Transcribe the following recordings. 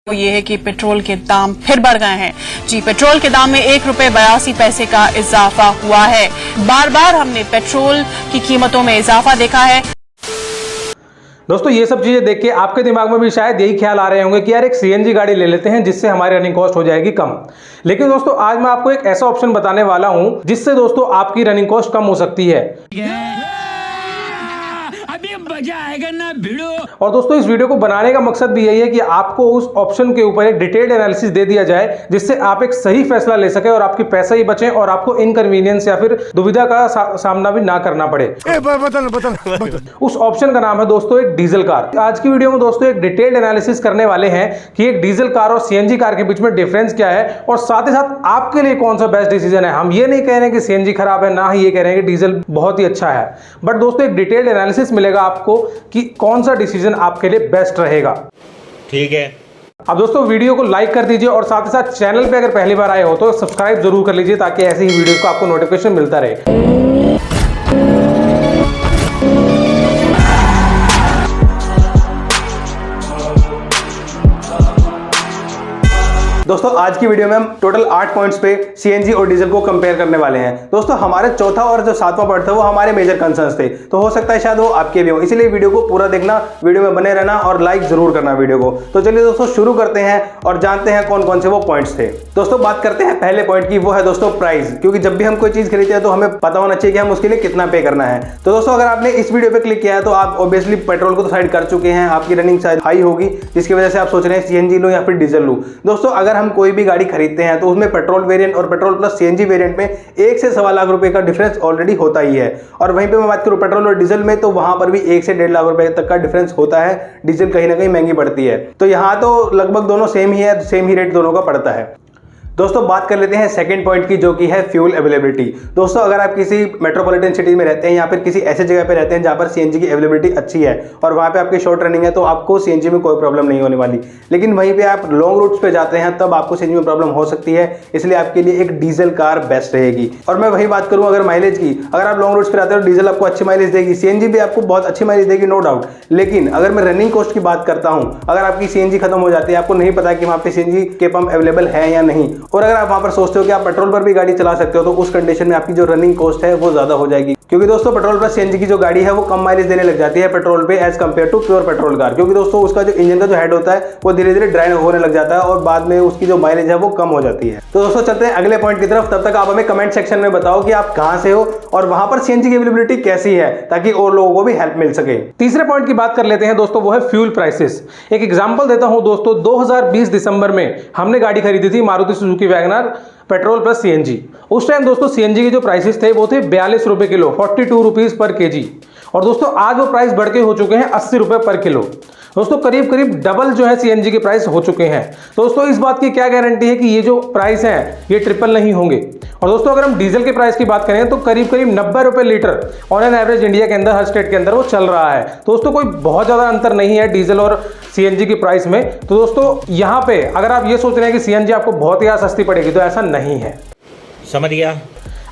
वो ये है कि पेट्रोल के दाम फिर बढ़ गए हैं। जी, पेट्रोल के दाम में ₹1.82 का इजाफा हुआ है। बार बार हमने पेट्रोल की कीमतों में इजाफा देखा है। दोस्तों ये सब चीजें देख के आपके दिमाग में भी शायद यही ख्याल आ रहे होंगे कि यार एक सीएनजी गाड़ी ले लेते हैं जिससे हमारी रनिंग कॉस्ट हो जाएगी कम। लेकिन दोस्तों आज मैं आपको एक ऐसा ऑप्शन बताने वाला हूं जिससे दोस्तों आपकी रनिंग कॉस्ट कम हो सकती है। अभी मजा आएगा ना भिड़ो। और दोस्तों इस वीडियो को बनाने का मकसद भी यही है कि आपको उस ऑप्शन के ऊपर एक डिटेल्ड एनालिसिस दे दिया जाए जिससे आप एक सही फैसला ले सके और आपकी पैसा ही बचे और आपको इनकन्वीनियंस या फिर दुविधा का सामना भी ना करना पड़े। बदल। उस ऑप्शन का नाम है दोस्तों एक डीजल कार। आज की वीडियो में दोस्तों एक डिटेल्ड एनालिसिस करने वाले हैं कि एक डीजल कार और सीएनजी कार के बीच में डिफरेंस क्या है और साथ ही साथ आपके लिए कौन सा बेस्ट डिसीजन है। हम ये नहीं कह रहे हैं कि सीएनजी खराब है, ना ही ये कह रहे हैं कि डीजल बहुत ही अच्छा है, बट दोस्तों एक डिटेल्ड एनालिसिस मिलेगा आपको कि कौन सा डिसीजन आपके लिए बेस्ट रहेगा। ठीक है। अब दोस्तों वीडियो को लाइक कर दीजिए और साथ ही साथ चैनल पे अगर पहली बार आए हो तो सब्सक्राइब जरूर कर लीजिए ताकि ऐसी ही वीडियोस को आपको नोटिफिकेशन मिलता रहे। दोस्तों आज की वीडियो में हम टोटल 8 पॉइंट्स पे सीएनजी और डीजल को कंपेयर करने वाले हैं। दोस्तों हमारे चौथा और जो 7वां पॉइंट था वो हमारे मेजर कंसर्न्स थे, तो हो सकता है शायद वो आपके भी हो, इसलिए वीडियो को पूरा देखना, वीडियो में बने रहना और लाइक जरूर करना वीडियो को। तो चलिए दोस्तों शुरू करते हैं और जानते हैं कौन कौन से वो पॉइंट्स थे। दोस्तों बात करते हैं पहले पॉइंट की, वो है दोस्तों प्राइस, क्योंकि जब भी हम कोई चीज खरीदते हैं तो हमें पता होना चाहिए कि हम उसके लिए कितना पे करना है। तो दोस्तों अगर आपने इस वीडियो पे क्लिक किया है तो आप ऑब्वियसली पेट्रोल को तो साइड कर चुके हैं, आपकी रनिंग शायद हाई होगी जिसकी वजह से आप सोच रहे हैं सीएनजी लूं या फिर डीजल लूं। दोस्तों अगर हम कोई भी गाड़ी खरीदते हैं तो उसमें पेट्रोल वेरिएंट और पेट्रोल प्लस सीएनजी वेरिएंट में 1 से सवा लाख रुपए का डिफरेंस ऑलरेडी होता ही है। और वहीं पे मैं बात करूं पेट्रोल और डीजल में तो वहां पर भी 1 से 1.5 लाख रुपए तक का डिफरेंस होता है। डीजल कहीं ना कहीं महंगी पड़ती है, तो यहां तो लगभग दोनों सेम ही है, सेम ही रेट दोनों का पड़ता है। दोस्तों बात कर लेते हैं सेकंड पॉइंट की, जो कि है फ्यूल अवेलेबिलिटी। दोस्तों अगर आप किसी मेट्रोपॉलिटन सिटी में रहते हैं या फिर किसी ऐसे जगह पे रहते हैं जहां पर सीएनजी की अवेलेबिलिटी अच्छी है और वहां पे आपकी शॉर्ट रनिंग है तो आपको सीएनजी में कोई प्रॉब्लम नहीं होने वाली। लेकिन वहीं पे आप लॉन्ग रूट्स पे जाते हैं तब आपको सीएनजी में प्रॉब्लम हो सकती है, इसलिए आपके लिए एक डीजल कार बेस्ट रहेगी। और मैं वही बात करूं अगर माइलेज की, अगर आप लॉन्ग रूट्स पे रहते हो डीजल आपको अच्छी माइलेज देगी, सीएनजी भी आपको बहुत अच्छी माइलेज देगी, नो डाउट। लेकिन अगर मैं रनिंग कॉस्ट की बात करता हूं, अगर आपकी सीएनजी खत्म हो जाती है, आपको नहीं पता कि वहां पे सीएनजी के पंप अवेलेबल है या नहीं, और अगर आप वहां पर सोचते हो कि आप पेट्रोल पर भी गाड़ी चला सकते हो तो उस कंडीशन में आपकी जो रनिंग कॉस्ट है वो ज्यादा हो जाएगी। क्योंकि दोस्तों पेट्रोल प्लस सीएनजी की जो गाड़ी है वो कम माइलेज देने लग जाती है पेट्रोल पे as compare to pure petrol car, क्योंकि दोस्तों उसका जो इंजन का जो हेड होता है वो धीरे धीरे ड्राई होने लग जाता है और बाद में उसकी जो माइलेज है वो कम हो जाती है। तो दोस्तों चलते हैं अगले पॉइंट की तरफ। तब तक आप हमें कमेंट सेक्शन में बताओ कि आप कहां से हो और वहां पर सीएनजी की अवेलेबिलिटी कैसी है ताकि और लोगों को भी हेल्प मिल सके। तीसरे पॉइंट की बात कर लेते हैं दोस्तों, वो है फ्यूल प्राइसेस। एक एग्जांपल देता हूं दोस्तों, 2020 दिसंबर में हमने गाड़ी खरीदी थी Maruti Suzuki Wagner petrol plus CNG. उस टाइम दोस्तों सीएनजी के जो प्राइसेस थे वो थे 42 रुपए किलो, 42 रुपीज पर केजी। और दोस्तों आज वो प्राइस बढ़ के हो चुके हैं 80 रुपए पर किलो। दोस्तों करीब करीब डबल जो है सीएनजी के प्राइस हो चुके हैं। दोस्तों इस बात की क्या गारंटी है कि ये जो प्राइस है ये ट्रिपल नहीं होंगे। और दोस्तों अगर हम डीजल के प्राइस की बात करें तो करीब करीब 90 रुपए litre on an average India के अंदर हर स्टेट के अंदर वो चल रहा है। दोस्तों कोई बहुत ज्यादा अंतर नहीं है डीजल और सीएनजी की प्राइस में। तो दोस्तों यहाँ पे अगर आप ये सोच रहे हैं कि सीएनजी आपको बहुत ही सस्ती पड़ेगी तो ऐसा नहीं है। समझ गया।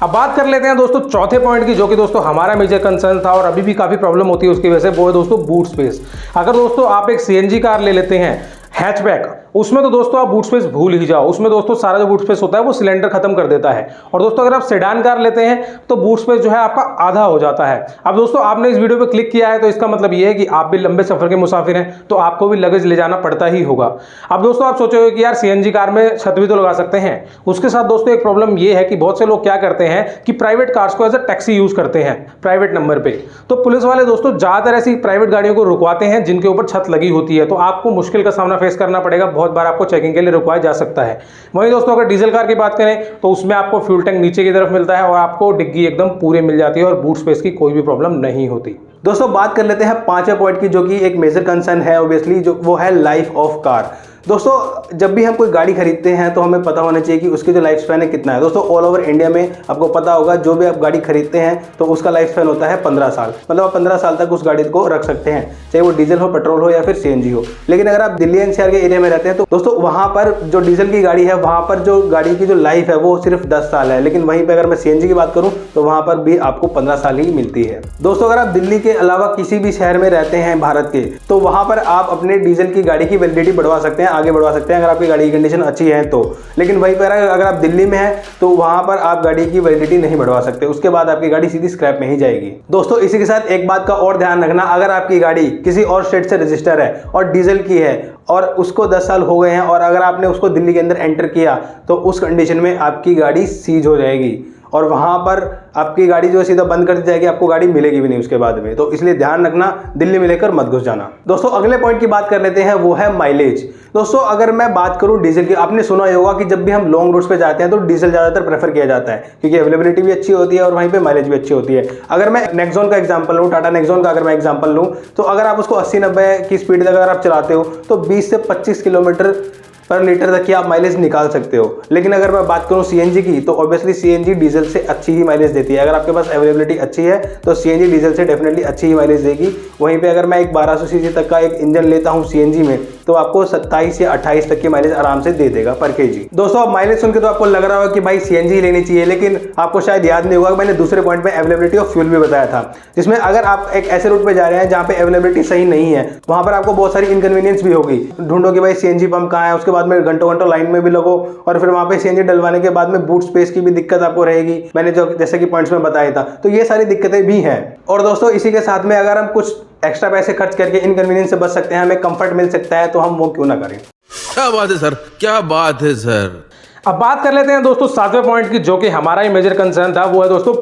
अब बात कर लेते हैं दोस्तों चौथे पॉइंट की, जो कि दोस्तों हमारा मेजर कंसर्न था और अभी भी काफी प्रॉब्लम होती है उसकी वजह से, वो है दोस्तों बूट स्पेस। अगर दोस्तों आप एक सीएनजी कार ले लेते हैं हैचबैक, उसमें तो दोस्तों आप बूट स्पेस भूल ही जाओ। उसमें दोस्तों सारा जो बूट स्पेस होता है वो सिलेंडर खत्म कर देता है। और दोस्तों अगर आप सेडान कार लेते हैं तो बूट स्पेस जो है आपका आधा हो जाता है। अब दोस्तों आपने इस वीडियो पे क्लिक किया है तो इसका मतलब ये है कि आप भी लंबे सफर के मुसाफिर हैं तो आपको भी लगेज ले जाना पड़ता ही होगा। अब दोस्तों आप सोचोगे कि यार सीएनजी कार में छत भी तो लगा सकते हैं। उसके साथ दोस्तों एक प्रॉब्लम ये है कि बहुत से लोग क्या करते हैं कि प्राइवेट कार्स को एज अ टैक्सी यूज करते हैं प्राइवेट नंबर पे। तो पुलिस वाले दोस्तों ज्यादातर ऐसी प्राइवेट गाड़ियों को रुकवाते हैं जिनके ऊपर छत लगी होती है, तो आपको मुश्किल का सामना फेस करना पड़ेगा, बहुत बार आपको चेकिंग के लिए रुकवाया जा सकता है। वहीं दोस्तों अगर डीजल कार की बात करें तो उसमें आपको फ्यूल टैंक नीचे की तरफ मिलता है और आपको डिग्गी एकदम पूरे मिल जाती है और बूट स्पेस की कोई भी प्रॉब्लम नहीं होती। दोस्तों बात कर लेते हैं 5वें पॉइंट की, जो कि एक मेजर कंसर्न है ऑब्वियसली, जो वो है लाइफ ऑफ कार। दोस्तों जब भी हम कोई गाड़ी खरीदते हैं तो हमें पता होना चाहिए कि उसकी जो लाइफ स्पैन है कितना है। दोस्तों ऑल ओवर इंडिया में आपको पता होगा जो भी आप गाड़ी खरीदते हैं तो उसका लाइफ स्पैन होता है 15 साल, मतलब आप 15 साल तक उस गाड़ी को रख सकते हैं, चाहे वो डीजल हो, पेट्रोल हो या फिर सीएनजी हो। लेकिन अगर आप दिल्ली एनसीआर के एरिया में रहते हैं तो दोस्तों वहां पर जो डीजल की गाड़ी है वहां पर जो गाड़ी की जो लाइफ है वो सिर्फ 10 साल है। लेकिन वहीं पर अगर मैं सीएनजी की बात करूं तो वहां पर भी आपको 15 साल ही मिलती है। दोस्तों अगर आप दिल्ली के अलावा किसी भी शहर में रहते हैं भारत के तो वहां पर आप अपने डीजल की गाड़ी की वैलिडिटी बढ़वा सकते हैं आगे बढ़वा सकते हैं अगर आपकी गाड़ी की कंडीशन अच्छी है तो। लेकिन वहीं पर अगर आप दिल्ली में हैं तो वहां पर आप गाड़ी की वैलिडिटी नहीं बढ़वा सकते, उसके बाद आपकी गाड़ी सीधी स्क्रैप में ही जाएगी। दोस्तों इसी के साथ एक बात का और ध्यान रखना, अगर आपकी गाड़ी किसी और स्टेट से रजिस्टर है और डीजल की है और उसको 10 साल हो गए हैं और अगर आपने उसको दिल्ली के अंदर एंटर किया तो उस कंडीशन में आपकी गाड़ी सीज हो जाएगी और वहां पर आपकी गाड़ी जो है सीधा बंद कर दी जाएगी, आपको गाड़ी मिलेगी भी नहीं उसके बाद में। तो इसलिए ध्यान रखना, दिल्ली में लेकर मत घुस जाना। दोस्तों अगले पॉइंट की बात कर लेते हैं, वो है माइलेज। दोस्तों अगर मैं बात करूं डीजल की, आपने सुना ही होगा कि जब भी हम लॉन्ग रूट्स पे जाते हैं तो डीजल ज़्यादातर प्रेफर किया जाता है क्योंकि अवेलेबिलिटी भी अच्छी होती है और वहीं पे माइलेज भी अच्छी होती है। अगर मैं नेक्सॉन का एग्जांपल लूँ, टाटा नेक्सॉन का अगर मैं एग्जांपल लूँ, तो अगर आप उसको 80-90 की स्पीड तक अगर आप चलाते हो तो 20 से 25 किलोमीटर पर लीटर तक की आप माइलेज निकाल सकते हो। लेकिन अगर मैं बात करूं सीएनजी की, तो ऑब्वियसली सीएनजी डीजल से अच्छी ही माइलेज देती है। अगर आपके पास अवेलेबिलिटी अच्छी है तो सीएनजी डीजल से डेफिनेटली अच्छी ही माइलेज देगी। वहीं पे अगर मैं एक 1200 सीसी तक का एक इंजन लेता हूं सीएनजी में तो आपको 27 या 28 तक की माइलेज आराम से दे देगा पर केजी। दोस्तों अब माइलेज सुन के तो आपको लग रहा होगा कि भाई सीएनजी लेनी चाहिए, लेकिन आपको शायद याद नहीं होगा कि मैंने दूसरे पॉइंट पे अवेलेबिलिटी ऑफ फ्यूल भी बताया था, जिसमें अगर आप एक ऐसे रूट पे जा रहे हैं जहां पे अवेलेबिलिटी सही नहीं है, वहां पर आपको बहुत सारी इनकन्वीनियंस भी होगी। ढूंढो कि भाई सीएनजी पंप कहाँ है, उसके बाद में घंटों लाइन में भी लगो और फिर वहां पे सीएनजी डलवाने के बाद में बूट स्पेस की भी दिक्कत आपको रहेगी, मैंने जो जैसे कि पॉइंट्स में बताया था। तो ये सारी दिक्कतें भी हैं। और दोस्तों इसी के साथ में अगर हम कुछ एक्स्ट्रा पैसे खर्च करके इनकन्वीनियंस से बच सकते हैं, हमें कंफर्ट मिल सकता है, तो हम वो क्यों ना करें। क्या बात है सर, क्या बात है सर। अब बात कर लेते हैं दोस्तों 7वें पॉइंट की, जो कि हमारा ही मेजर कंसर्न था, वो है दोस्तों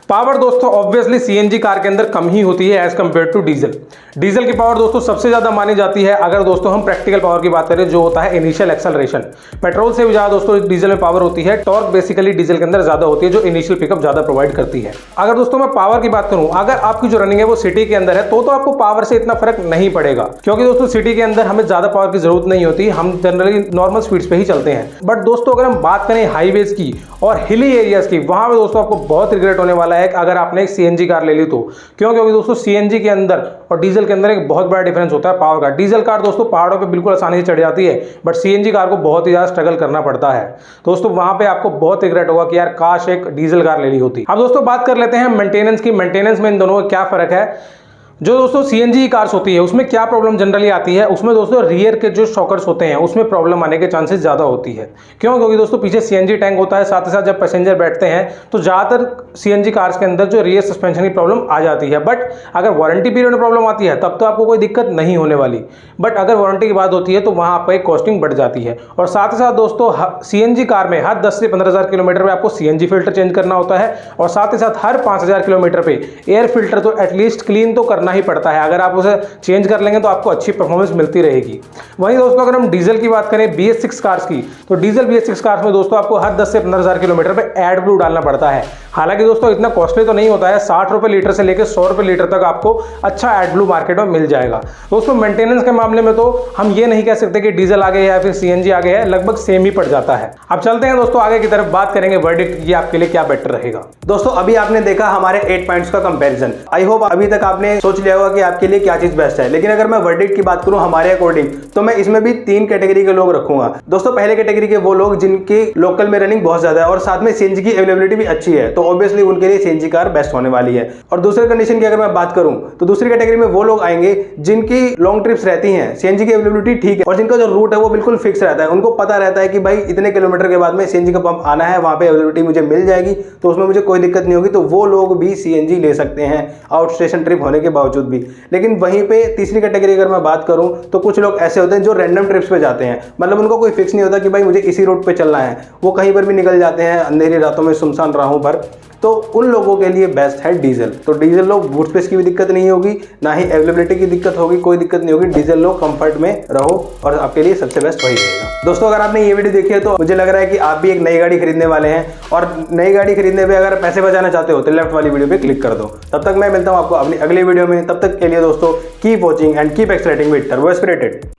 पावर दोस्तों ऑब्वियसली सीएनजी कार के अंदर कम ही होती है एज कंपेयर टू डीजल की पावर दोस्तों सबसे ज्यादा मानी जाती है। अगर दोस्तों हम प्रैक्टिकल पावर की बात करें, जो होता है इनिशियल एक्सेलरेशन, पेट्रोल से भी ज्यादा दोस्तों डीजल में पावर होती है। टॉर्क बेसिकली डीजल के अंदर ज्यादा होती है, जो इनिशियल पिकअप ज्यादा प्रोवाइड करती है। अगर दोस्तों मैं पावर की बात करूं, अगर आपकी जो रनिंग है वो सिटी के अंदर है तो आपको पावर से इतना फर्क नहीं पड़ेगा, क्योंकि दोस्तों सिटी के अंदर हमें ज्यादा पावर की जरूरत नहीं होती, हम जनरली नॉर्मल स्पीड्स पे ही चलते हैं। बट दोस्तों अगर हम बात करें हाईवेज की और हिली एरियाज की, वहां पे दोस्तों आपको बहुत रिग्रेट होने वाला है अगर आपने सीएनजी कार ले ली तो। क्यों? क्योंकि दोस्तों सीएनजी के अंदर और डीजल के अंदर एक बहुत बड़ा डिफरेंस होता है पावर का। डीजल कार दोस्तों पहाड़ों पे बिल्कुल आसानी से चढ़ जाती है, बट सीएनजी कार को बहुत ही ज्यादा स्ट्रगल करना पड़ता है। दोस्तों वहां पे आपको बहुत रिग्रेट होगा कि यार काश एक डीजल कार ले ली होती। अब दोस्तों बात कर लेते हैं मेंटेनेंस की। मेंटेनेंस में इन दोनों का क्या फर्क है। जो दोस्तों सीएनजी कार्स होती है उसमें क्या प्रॉब्लम जनरली आती है, उसमें दोस्तों रियर के जो शॉकर्स होते हैं उसमें प्रॉब्लम आने के चांसेस ज़्यादा होती है। क्यों? क्योंकि दोस्तों पीछे सीएनजी टैंक होता है, साथ ही साथ जब पैसेंजर बैठते हैं तो ज़्यादातर सीएनजी कार्स के अंदर जो रियर सस्पेंशन की प्रॉब्लम आ जाती है। बट अगर वारंटी पीरियड में प्रॉब्लम आती है तब तो आपको कोई दिक्कत नहीं होने वाली, बट अगर वारंटी की बात होती है तो वहाँ आपका एक कॉस्टिंग बढ़ जाती है। और साथ ही साथ दोस्तों सीएनजी कार में हर 10 से 15,000 किलोमीटर में आपको सीएनजी फिल्टर चेंज करना होता है, और साथ ही साथ हर 5,000 किलोमीटर पे एयर फिल्टर तो एटलीस्ट क्लीन तो करना ही पड़ता है। अगर आप उसे चेंज कर लेंगे तो आपको अच्छी परफॉर्मेंस मिलती रहेगी। वहीं दोस्तों अगर हम डीजल की बात करें BS6 कार्स की, तो डीजल BS6 कार्स में दोस्तों आपको हर 10 से 15,000 किलोमीटर पे एड ब्लू डालना पड़ता है। हालांकि दोस्तों इतना कॉस्टली तो नहीं होता है, 60 रुपए लीटर से लेकर 100 रुपए लीटर तक आपको अच्छा एड ब्लू मार्केट में मिल जाएगा। दोस्तों मेंटेनेंस के मामले में तो हम ये नहीं कह सकते कि डीजल आगे है या फिर सीएनजी आगे है, लगभग सेम ही पड़ जाता है। अब चलते हैं दोस्तों आगे की तरफ, बात करेंगे वर्डिक्ट ये आपके लिए क्या बेटर रहेगा। दोस्तों अभी आपने देखा हमारे 8 पॉइंट्स का कंपैरिजन। आई होप अभी तक आपने सोच लिया होगा कि आपके लिए क्या चीज बेस्ट है। लेकिन अगर मैं वर्डिक्ट की बात करूं हमारे अकॉर्डिंग, तो मैं इसमें भी 3 कैटेगरी के लोग रखूंगा। दोस्तों पहले कैटेगरी के वो लोग जिनकी लोकल में रनिंग बहुत ज्यादा है और साथ में सीएनजी की अवेलेबिलिटी भी अच्छी है, तो ऑब्वियसली उनके लिए सीएनजी कार बेस्ट होने वाली है। और दूसरे कंडीशन की अगर मैं बात करूं तो दूसरी कैटेगरी में वो लोग आएंगे जिनकी लॉन्ग ट्रिप्स रहती हैं, सीएनजी की अवेलेबिलिटी ठीक है और जिनका जो रूट है वो बिल्कुल फिक्स रहता है। उनको पता रहता है कि भाई इतने किलोमीटर के बाद में सीएनजी का पंप आना है, वहां पे अवेलेबिलिटी मुझे मिल जाएगी, तो उसमें मुझे कोई दिक्कत नहीं होगी। तो वो लोग भी सीएनजी ले सकते हैं आउट स्टेशन ट्रिप होने के बावजूद भी। लेकिन वहीं पे तीसरी कैटेगरी अगर मैं बात करूं तो कुछ लोग ऐसे होते हैं जो रैंडम ट्रिप्स पे जाते हैं, मतलब उनको कोई फिक्स नहीं होता कि भाई मुझे इसी रूट पे चलना है, वो कहीं पर भी निकल जाते हैं अंधेरी रातों में सुनसान राहों पर। तो उन लोगों के लिए बेस्ट है डीजल। तो डीजल लो बूट स्पेस की भी दिक्कत नहीं होगी, ना ही अवेलेबिलिटी की दिक्कत होगी, कोई दिक्कत नहीं होगी। डीजल लो, कंफर्ट में रहो और आपके लिए सबसे बेस्ट वही रहेगा। दोस्तों अगर आपने ये वीडियो देखी है तो मुझे लग रहा है कि आप भी एक नई गाड़ी खरीदने वाले हैं, और नई गाड़ी खरीदने पे अगर पैसे बचाना चाहते हो तो लेफ्ट वाली वीडियो पे क्लिक कर दो। तब तक मैं मिलता हूँ आपको अपनी अगली वीडियो में। तब तक के लिए दोस्तों keep watching and keep exciting with turbo aspirated.